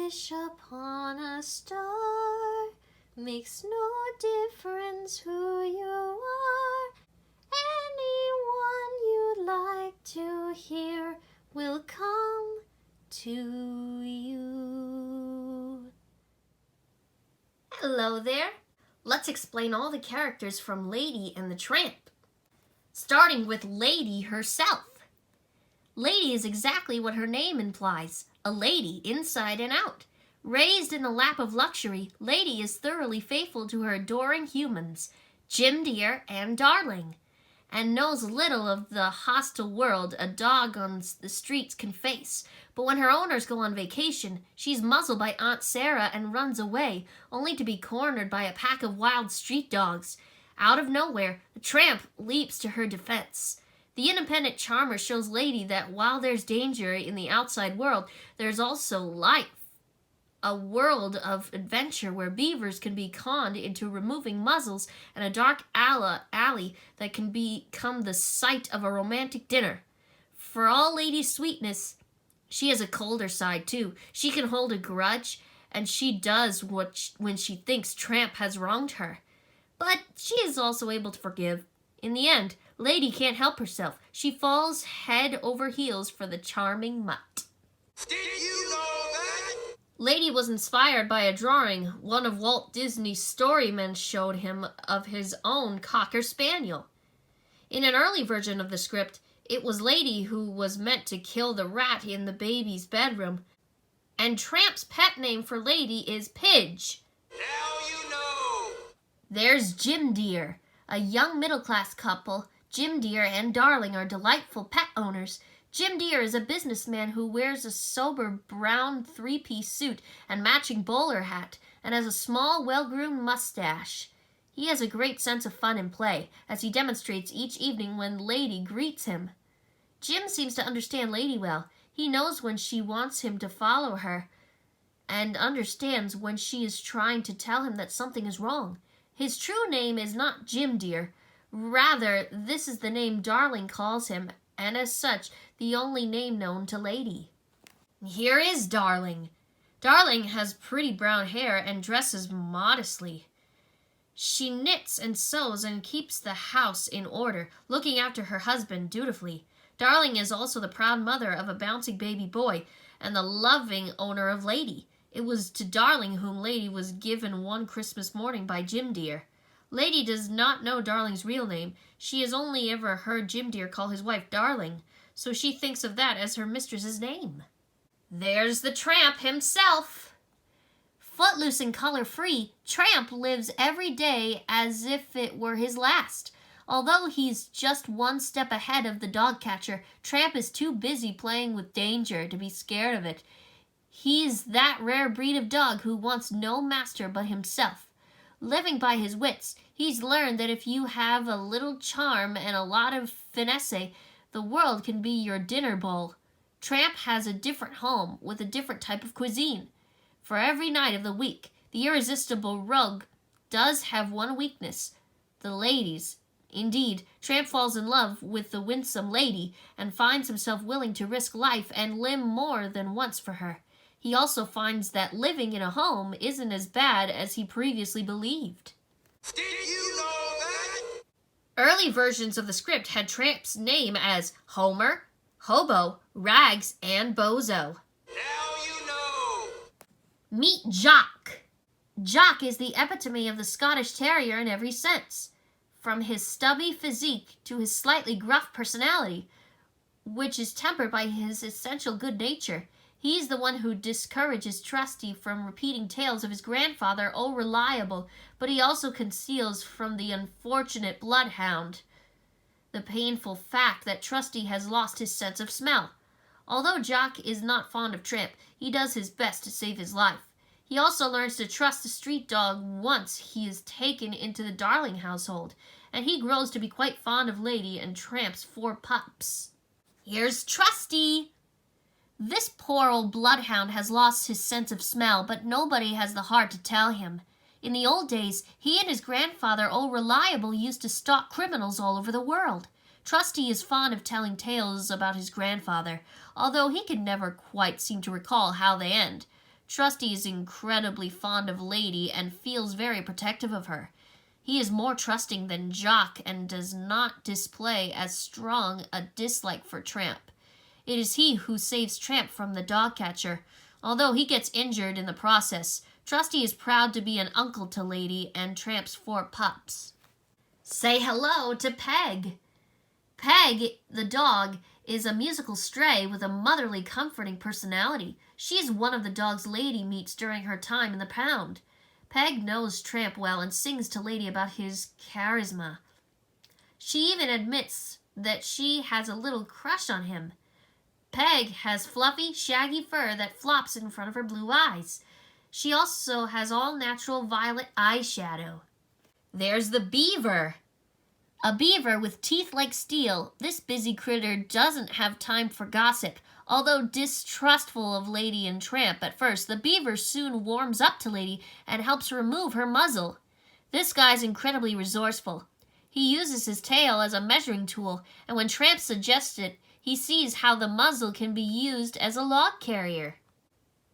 wish upon a star. Makes no difference who you are. Anyone you'd like to hear will come to you. Hello there. Let's explain all the characters from Lady and the Tramp. Starting with Lady herself. Lady is exactly what her name implies, a lady inside and out. Raised in the lap of luxury, Lady is thoroughly faithful to her adoring humans, Jim Dear and Darling, and knows little of the hostile world a dog on the streets can face. But when her owners go on vacation, she's muzzled by Aunt Sarah and runs away, only to be cornered by a pack of wild street dogs. Out of nowhere, the Tramp leaps to her defense. The independent charmer shows Lady that while there's danger in the outside world, there's also life. A world of adventure where beavers can be conned into removing muzzles and a dark alley that can become the site of a romantic dinner. For all Lady's sweetness, she has a colder side too. She can hold a grudge, and she does when she thinks Tramp has wronged her. But she is also able to forgive. In the end, Lady can't help herself. She falls head over heels for the charming mutt. Did you know that? Lady was inspired by a drawing one of Walt Disney's storymen showed him of his own Cocker Spaniel. In an early version of the script, it was Lady who was meant to kill the rat in the baby's bedroom, and Tramp's pet name for Lady is Pidge. Now you know. There's Jim Dear, a young middle-class couple. Jim Dear and Darling are delightful pet owners. Jim Dear is a businessman who wears a sober brown three-piece suit and matching bowler hat and has a small, well-groomed mustache. He has a great sense of fun and play, as he demonstrates each evening when Lady greets him. Jim seems to understand Lady well. He knows when she wants him to follow her and understands when she is trying to tell him that something is wrong. His true name is not Jim Dear. Rather, this is the name Darling calls him, and as such, the only name known to Lady. Here is Darling. Darling has pretty brown hair and dresses modestly. She knits and sews and keeps the house in order, looking after her husband dutifully. Darling is also the proud mother of a bouncing baby boy and the loving owner of Lady. It was to Darling whom Lady was given one Christmas morning by Jim Dear. Lady does not know Darling's real name. She has only ever heard Jim Dear call his wife Darling, so she thinks of that as her mistress's name. There's the Tramp himself. Footloose and color-free, Tramp lives every day as if it were his last. Although he's just one step ahead of the dog catcher, Tramp is too busy playing with danger to be scared of it. He's that rare breed of dog who wants no master but himself. Living by his wits, he's learned that if you have a little charm and a lot of finesse, the world can be your dinner bowl. Tramp has a different home with a different type of cuisine. For every night of the week, the irresistible rogue does have one weakness: the ladies. Indeed, Tramp falls in love with the winsome Lady and finds himself willing to risk life and limb more than once for her. He also finds that living in a home isn't as bad as he previously believed. Did you know that? Early versions of the script had Tramp's name as Homer, Hobo, Rags, and Bozo. Now you know. Meet Jock. Jock is the epitome of the Scottish Terrier in every sense, from his stubby physique to his slightly gruff personality, which is tempered by his essential good nature. He's the one who discourages Trusty from repeating tales of his grandfather, Oh Reliable, but he also conceals from the unfortunate bloodhound the painful fact that Trusty has lost his sense of smell. Although Jock is not fond of Tramp, he does his best to save his life. He also learns to trust the street dog once he is taken into the Darling household, and he grows to be quite fond of Lady and Tramp's 4 pups. Here's Trusty. This poor old bloodhound has lost his sense of smell, but nobody has the heart to tell him. In the old days, he and his grandfather, Oh Reliable, used to stalk criminals all over the world. Trusty is fond of telling tales about his grandfather, although he can never quite seem to recall how they end. Trusty is incredibly fond of Lady and feels very protective of her. He is more trusting than Jock and does not display as strong a dislike for Tramp. It is he who saves Tramp from the dog catcher. Although he gets injured in the process, Trusty is proud to be an uncle to Lady and Tramp's 4 pups. Say hello to Peg. Peg, the dog, is a musical stray with a motherly, comforting personality. She is one of the dogs Lady meets during her time in the pound. Peg knows Tramp well and sings to Lady about his charisma. She even admits that she has a little crush on him. Peg has fluffy, shaggy fur that flops in front of her blue eyes. She also has all-natural violet eyeshadow. There's the beaver. A beaver with teeth like steel, this busy critter doesn't have time for gossip. Although distrustful of Lady and Tramp at first, the beaver soon warms up to Lady and helps remove her muzzle. This guy's incredibly resourceful. He uses his tail as a measuring tool, and when Tramp suggests it, he sees how the muzzle can be used as a log carrier.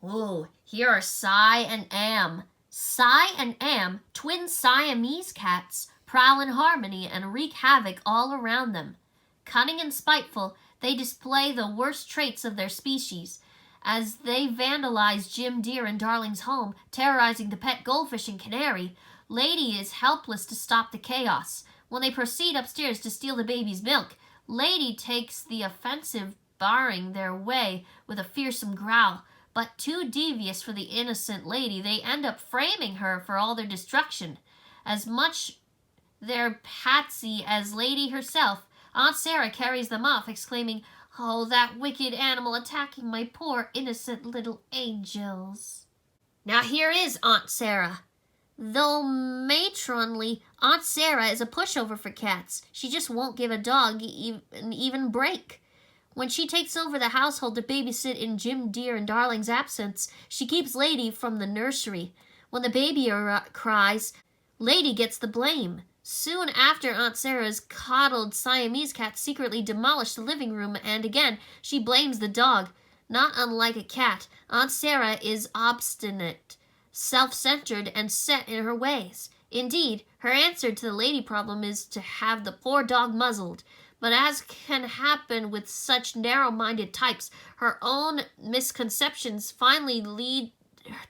Ooh, here are Cy and Am. Cy and Am, twin Siamese cats, prowl in harmony and wreak havoc all around them. Cunning and spiteful, they display the worst traits of their species. As they vandalize Jim Deer and Darling's home, terrorizing the pet goldfish and canary, Lady is helpless to stop the chaos. When they proceed upstairs to steal the baby's milk, Lady takes the offensive, barring their way with a fearsome growl. But too devious for the innocent Lady, they end up framing her for all their destruction. As much their patsy as Lady herself, Aunt Sarah carries them off, exclaiming, "Oh, that wicked animal attacking my poor innocent little angels." Now here is Aunt Sarah. Though matronly, Aunt Sarah is a pushover for cats. She just won't give a dog an even break. When she takes over the household to babysit in Jim Deer and Darling's absence, she keeps Lady from the nursery. When the baby cries, Lady gets the blame. Soon after, Aunt Sarah's coddled Siamese cat secretly demolished the living room, and again, she blames the dog. Not unlike a cat, Aunt Sarah is obstinate, self-centered, and set in her ways. Indeed, her answer to the Lady problem is to have the poor dog muzzled. But as can happen with such narrow-minded types, her own misconceptions finally lead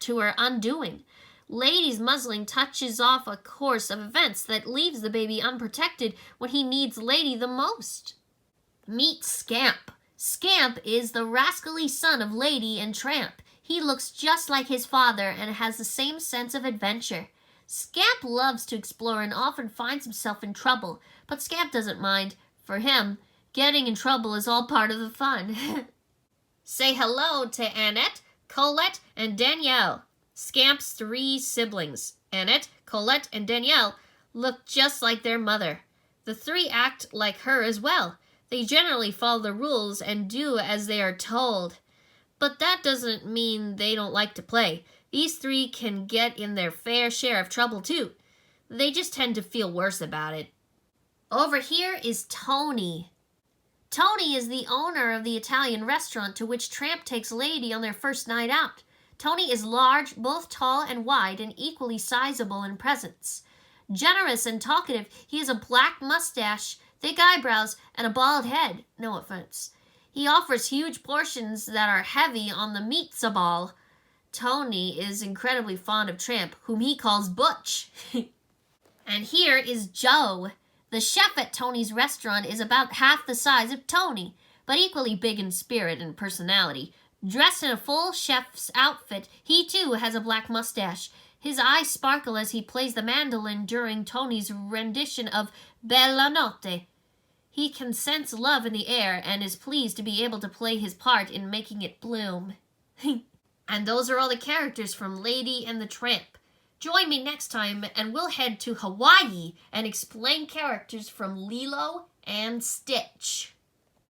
to her undoing. Lady's muzzling touches off a course of events that leaves the baby unprotected when he needs Lady the most. Meet Scamp. Scamp is the rascally son of Lady and Tramp. He looks just like his father and has the same sense of adventure. Scamp loves to explore and often finds himself in trouble, but Scamp doesn't mind. For him, getting in trouble is all part of the fun. Say hello to Annette, Colette, and Danielle. Scamp's 3 siblings, Annette, Colette, and Danielle, look just like their mother. The 3 act like her as well. They generally follow the rules and do as they are told. But that doesn't mean they don't like to play. These 3 can get in their fair share of trouble too. They just tend to feel worse about it. Over here is Tony. Tony is the owner of the Italian restaurant to which Tramp takes Lady on their first night out. Tony is large, both tall and wide, and equally sizable in presence. Generous and talkative, he has a black mustache, thick eyebrows, and a bald head. No offense. He offers huge portions that are heavy on the meat-sabal. Tony is incredibly fond of Tramp, whom he calls Butch. And here is Joe. The chef at Tony's restaurant is about half the size of Tony, but equally big in spirit and personality. Dressed in a full chef's outfit, he too has a black mustache. His eyes sparkle as he plays the mandolin during Tony's rendition of Bella Notte. He can sense love in the air and is pleased to be able to play his part in making it bloom. And those are all the characters from Lady and the Tramp. Join me next time and we'll head to Hawaii and explain characters from Lilo and Stitch.